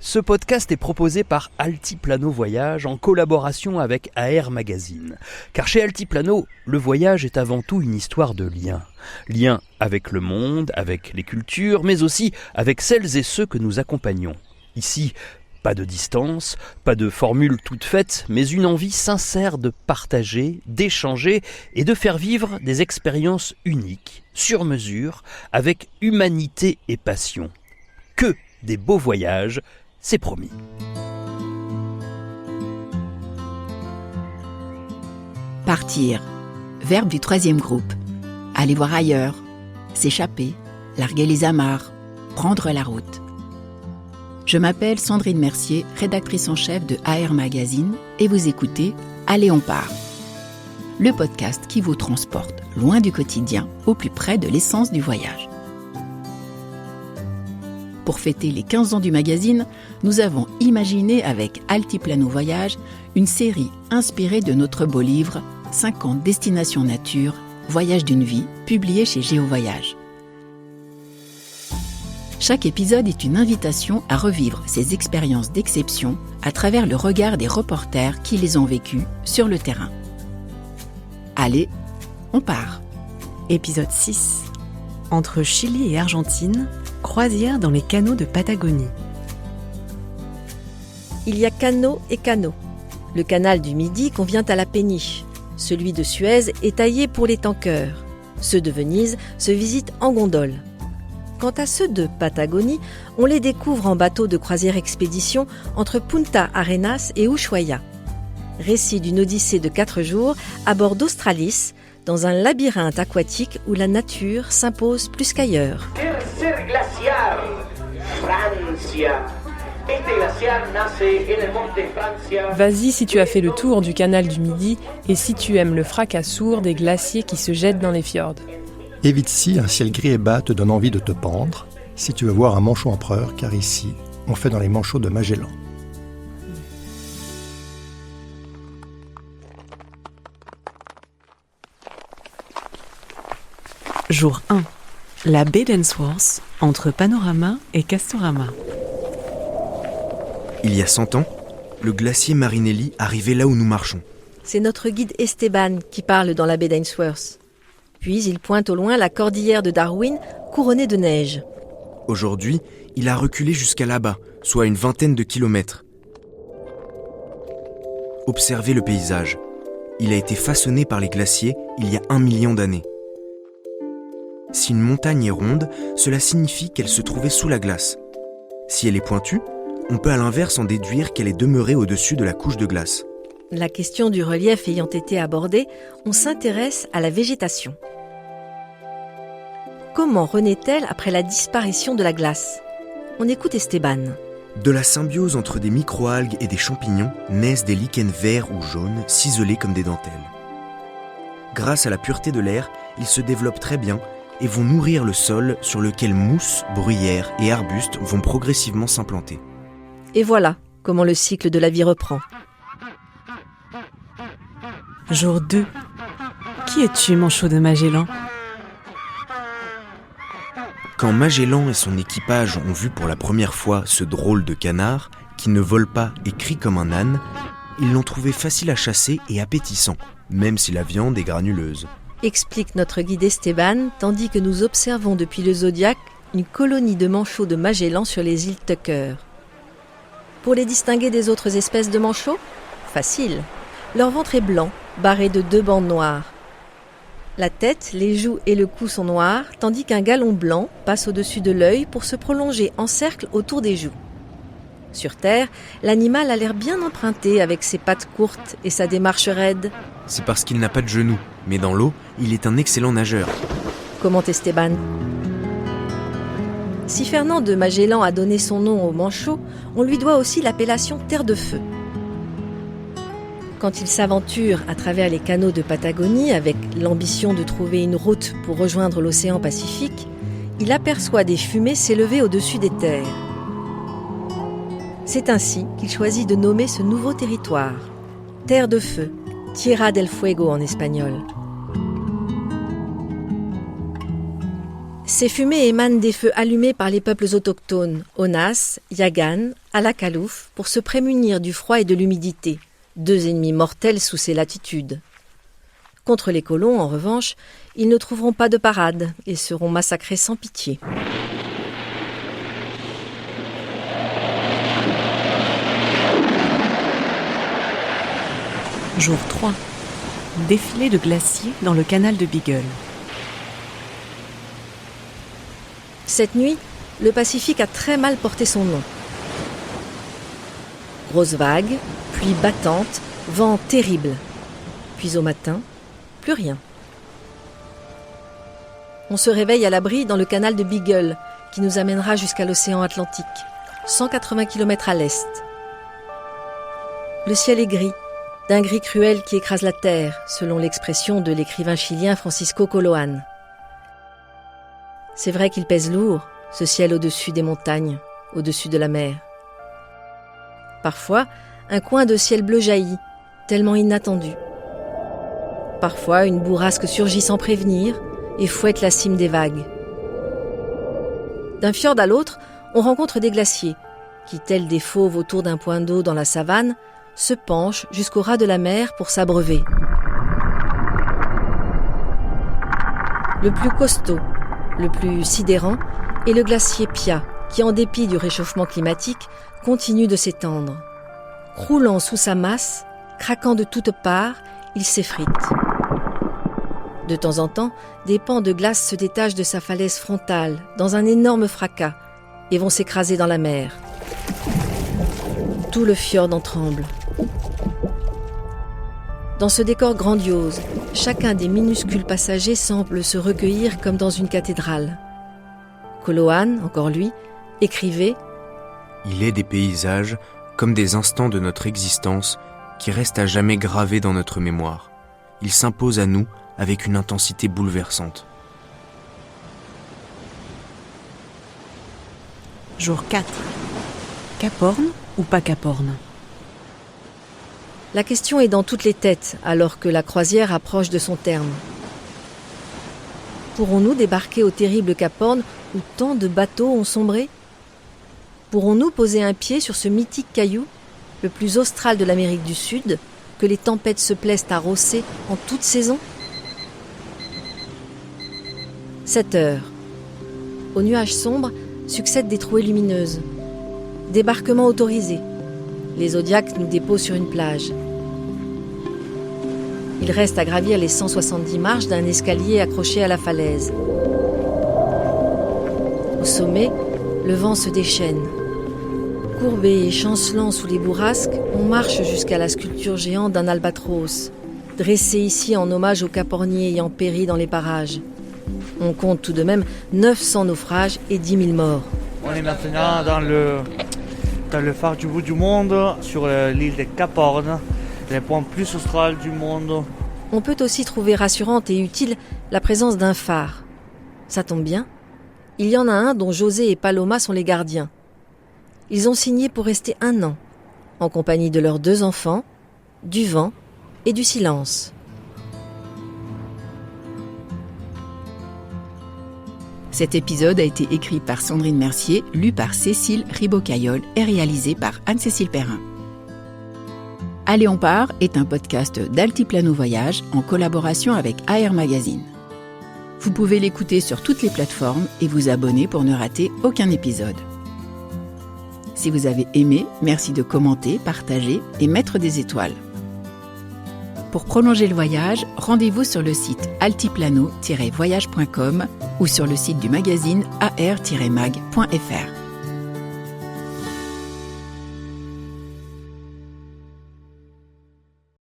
Ce podcast est proposé par Altiplano Voyage en collaboration avec AR Magazine. Car chez Altiplano, le voyage est avant tout une histoire de lien. Lien avec le monde, avec les cultures, mais aussi avec celles et ceux que nous accompagnons. Ici, pas de distance, pas de formule toute faite, mais une envie sincère de partager, d'échanger et de faire vivre des expériences uniques, sur mesure, avec humanité et passion. Que des beaux voyages, c'est promis. Partir, verbe du 3e groupe. Aller voir ailleurs, s'échapper, larguer les amarres, prendre la route. Je m'appelle Sandrine Mercier, rédactrice en chef de AR Magazine, et vous écoutez Allez on part, le podcast qui vous transporte loin du quotidien, au plus près de l'essence du voyage. Pour fêter les 15 ans du magazine, nous avons imaginé avec Altiplano Voyage une série inspirée de notre beau livre 50 destinations nature, voyage d'une vie, publié chez GeoVoyage. Chaque épisode est une invitation à revivre ces expériences d'exception à travers le regard des reporters qui les ont vécues sur le terrain. Allez, on part. Épisode 6. Entre Chili et Argentine, croisière dans les canaux de Patagonie. Il y a canaux et canaux. Le canal du Midi convient à la péniche. Celui de Suez est taillé pour les tankers. Ceux de Venise se visitent en gondole. Quant à ceux de Patagonie, on les découvre en bateau de croisière expédition entre Punta Arenas et Ushuaia. Récit d'une odyssée de 4 jours à bord d'Australis, dans un labyrinthe aquatique où la nature s'impose plus qu'ailleurs. Tercer glaciar, Francia. Este glaciar nace en el monte Francia. Vas-y si tu as fait le tour du canal du Midi et si tu aimes le fracas sourd des glaciers qui se jettent dans les fjords. Évite si un ciel gris et bas te donne envie de te pendre, si tu veux voir un manchot empereur, car ici, on fait dans les manchots de Magellan. Jour 1. La baie d'Ainsworth, entre Panorama et Castorama. Il y a 100 ans, le glacier Marinelli arrivait là où nous marchons. C'est notre guide Esteban qui parle dans la baie d'Ainsworth. Puis il pointe au loin la cordillère de Darwin, couronnée de neige. Aujourd'hui, il a reculé jusqu'à là-bas, soit une 20aine de kilomètres. Observez le paysage. Il a été façonné par les glaciers il y a 1 million d'années. Si une montagne est ronde, cela signifie qu'elle se trouvait sous la glace. Si elle est pointue, on peut à l'inverse en déduire qu'elle est demeurée au-dessus de la couche de glace. La question du relief ayant été abordée, on s'intéresse à la végétation. Comment renaît-elle après la disparition de la glace ? On écoute Esteban. De la symbiose entre des microalgues et des champignons naissent des lichens verts ou jaunes ciselés comme des dentelles. Grâce à la pureté de l'air, ils se développent très bien et vont nourrir le sol sur lequel mousse, bruyères et arbustes vont progressivement s'implanter. Et voilà comment le cycle de la vie reprend. Jour 2. Qui es-tu, manchot de Magellan ? Quand Magellan et son équipage ont vu pour la première fois ce drôle de canard, qui ne vole pas et crie comme un âne, ils l'ont trouvé facile à chasser et appétissant, même si la viande est granuleuse. Explique notre guide Esteban, tandis que nous observons depuis le Zodiac une colonie de manchots de Magellan sur les îles Tucker. Pour les distinguer des autres espèces de manchots ? Facile. Leur ventre est blanc, barré de 2 bandes noires. La tête, les joues et le cou sont noirs, tandis qu'un galon blanc passe au-dessus de l'œil pour se prolonger en cercle autour des joues. Sur Terre, l'animal a l'air bien emprunté avec ses pattes courtes et sa démarche raide. C'est parce qu'il n'a pas de genoux, mais dans l'eau, il est un excellent nageur. Commente Esteban. Si Fernand de Magellan a donné son nom au manchot, on lui doit aussi l'appellation terre de feu. Quand il s'aventure à travers les canaux de Patagonie avec l'ambition de trouver une route pour rejoindre l'océan Pacifique, il aperçoit des fumées s'élever au-dessus des terres. C'est ainsi qu'il choisit de nommer ce nouveau territoire, Terre de Feu, Tierra del Fuego en espagnol. Ces fumées émanent des feux allumés par les peuples autochtones, Onas, Yagan, Alakalouf, pour se prémunir du froid et de l'humidité, 2 ennemis mortels sous ces latitudes. Contre les colons, en revanche, ils ne trouveront pas de parade et seront massacrés sans pitié. Jour 3. Défilé de glaciers dans le canal de Beagle. Cette nuit, le Pacifique a très mal porté son nom. Grosses vagues, pluie battante, vent terrible. Puis au matin, plus rien. On se réveille à l'abri dans le canal de Beagle, qui nous amènera jusqu'à l'océan Atlantique, 180 km à l'est. Le ciel est gris, d'un gris cruel qui écrase la terre, selon l'expression de l'écrivain chilien Francisco Coloane. C'est vrai qu'il pèse lourd, ce ciel au-dessus des montagnes, au-dessus de la mer. Parfois, un coin de ciel bleu jaillit, tellement inattendu. Parfois, une bourrasque surgit sans prévenir et fouette la cime des vagues. D'un fjord à l'autre, on rencontre des glaciers qui, tels des fauves autour d'un point d'eau dans la savane, se penchent jusqu'au ras de la mer pour s'abreuver. Le plus costaud, le plus sidérant, est le glacier Pia, qui, en dépit du réchauffement climatique, continue de s'étendre. Croulant sous sa masse, craquant de toutes parts, il s'effrite. De temps en temps, des pans de glace se détachent de sa falaise frontale, dans un énorme fracas, et vont s'écraser dans la mer. Tout le fjord en tremble. Dans ce décor grandiose, chacun des minuscules passagers semble se recueillir comme dans une cathédrale. Coloane, encore lui, écrivait « Il est des paysages, comme des instants de notre existence, qui restent à jamais gravés dans notre mémoire. Ils s'imposent à nous avec une intensité bouleversante. » Jour 4. Cap Horn ou pas Cap Horn ? La question est dans toutes les têtes alors que la croisière approche de son terme. Pourrons-nous débarquer au terrible Cap Horn où tant de bateaux ont sombré ? Pourrons-nous poser un pied sur ce mythique caillou, le plus austral de l'Amérique du Sud, que les tempêtes se plaisent à rosser en toute saison ? 7 heures. Aux nuages sombres succèdent des trouées lumineuses. Débarquement autorisé. Les Zodiacs nous déposent sur une plage. Il reste à gravir les 170 marches d'un escalier accroché à la falaise. Au sommet, le vent se déchaîne. Courbé et chancelant sous les bourrasques, on marche jusqu'à la sculpture géante d'un albatros, dressée ici en hommage aux caporniers ayant péri dans les parages. On compte tout de même 900 naufrages et 10 000 morts. On est maintenant dans le phare du bout du monde, sur l'île de Cap Horn, le point plus austral du monde. On peut aussi trouver rassurante et utile la présence d'un phare. Ça tombe bien, il y en a un dont José et Paloma sont les gardiens. Ils ont signé pour rester 1 an, en compagnie de leurs 2 enfants, du vent et du silence. Cet épisode a été écrit par Sandrine Mercier, lu par Cécile Ribaud-Caillol et réalisé par Anne-Cécile Perrin. Allez on part est un podcast d'Altiplano Voyage en collaboration avec AR Magazine. Vous pouvez l'écouter sur toutes les plateformes et vous abonner pour ne rater aucun épisode. Si vous avez aimé, merci de commenter, partager et mettre des étoiles. Pour prolonger le voyage, rendez-vous sur le site altiplano-voyage.com ou sur le site du magazine ar-mag.fr.